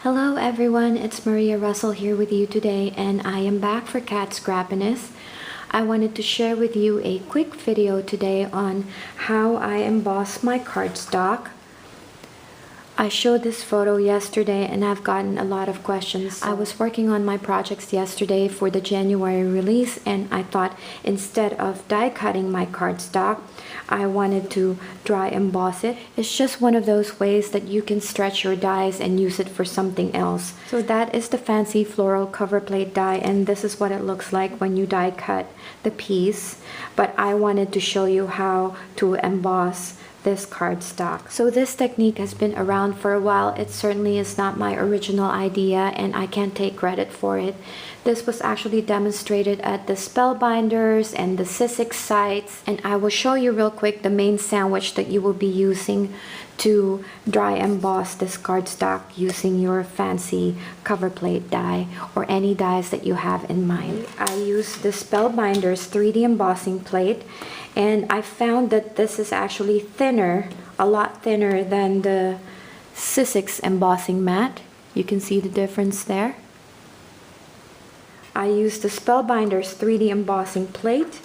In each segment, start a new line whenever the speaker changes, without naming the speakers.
Hello everyone, it's Maria Russell here with you today, and I am back for Cat Scrappiness. I wanted to share with you a quick video today on how I emboss my cardstock. I showed this photo yesterday and I've gotten a lot of questions. I was working on my projects yesterday for the January release, and I thought instead of die cutting my cardstock, I wanted to dry emboss it. It's just one of those ways that you can stretch your dies and use it for something else. So that is the fancy Floral Coverplate die, and this is what it looks like when you die cut the piece. But I wanted to show you how to emboss this cardstock. So this technique has been around for a while. It certainly is not my original idea and I can't take credit for it. This was actually demonstrated at the Spellbinders and the Sizzix sites, and I will show you real quick the main sandwich that you will be using to dry emboss this cardstock using your fancy cover plate die or any dies that you have in mind. I use the Spellbinders 3D embossing plate, and I found that this is actually thinner, a lot thinner than the Sizzix embossing mat. You can see the difference there. I use the Spellbinders 3D embossing plate.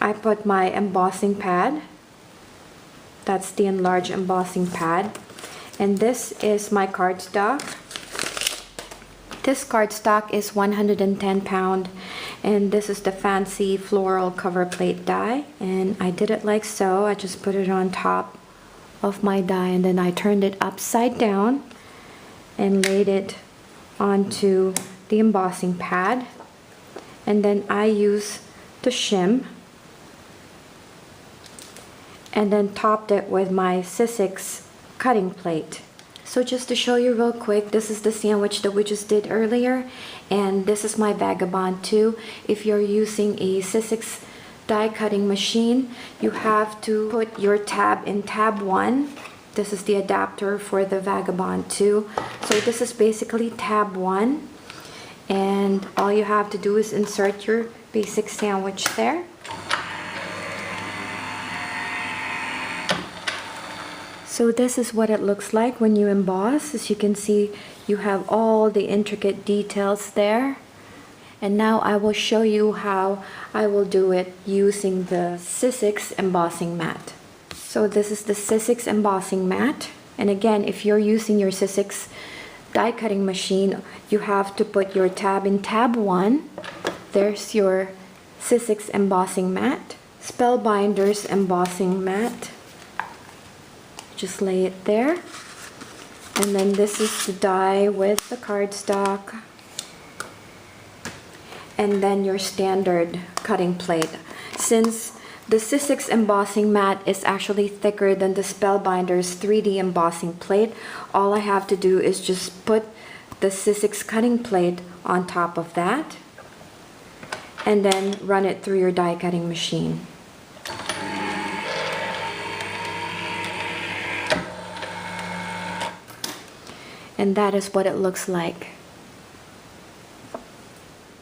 I put my embossing pad. That's the Enlarged embossing pad. And this is my cardstock. This cardstock is 110 pound, and this is the fancy Floral Coverplate die. And I did it like so. I just put it on top of my die, and then I turned it upside down and laid it onto the embossing pad. And then I use the shim and then topped it with my Sizzix cutting plate. So just to show you real quick, this is the sandwich that we just did earlier, and this is my Vagabond 2. If you're using a Sizzix die cutting machine, you have to put your tab in tab 1. This is the adapter for the Vagabond 2. So this is basically tab 1, and all you have to do is insert your basic sandwich there. So this is what it looks like when you emboss. As you can see, you have all the intricate details there. And now I will show you how I will do it using the Sizzix embossing mat. So this is the Sizzix embossing mat. And again, if you're using your Sizzix die cutting machine, you have to put your tab in tab 1. There's your Sizzix embossing mat. Spellbinders embossing mat. Just lay it there. And then this is the die with the cardstock. And then your standard cutting plate. Since the Sizzix embossing mat is actually thicker than the Spellbinders 3D embossing plate, all I have to do is just put the Sizzix cutting plate on top of that and then run it through your die cutting machine. And that is what it looks like.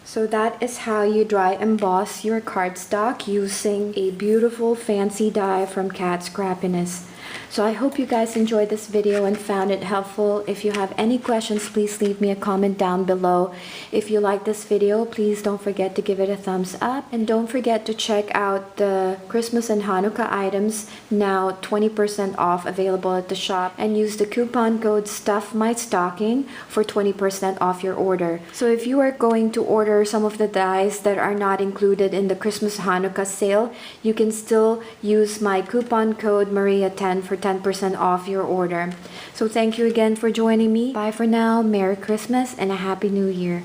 So that is how you dry emboss your cardstock using a beautiful fancy die from Cat Scrappiness. So I hope you guys enjoyed this video and found it helpful. If you have any questions, please leave me a comment down below. If you like this video, please don't forget to give it a thumbs up. And don't forget to check out the Christmas and Hanukkah items, now 20% off, available at the shop. And use the coupon code STUFFMyStocking for 20% off your order. So if you are going to order some of the dies that are not included in the Christmas Hanukkah sale, you can still use my coupon code Maria10 for 10% off your order. So thank you again for joining me. Bye for now. Merry Christmas and a Happy New Year.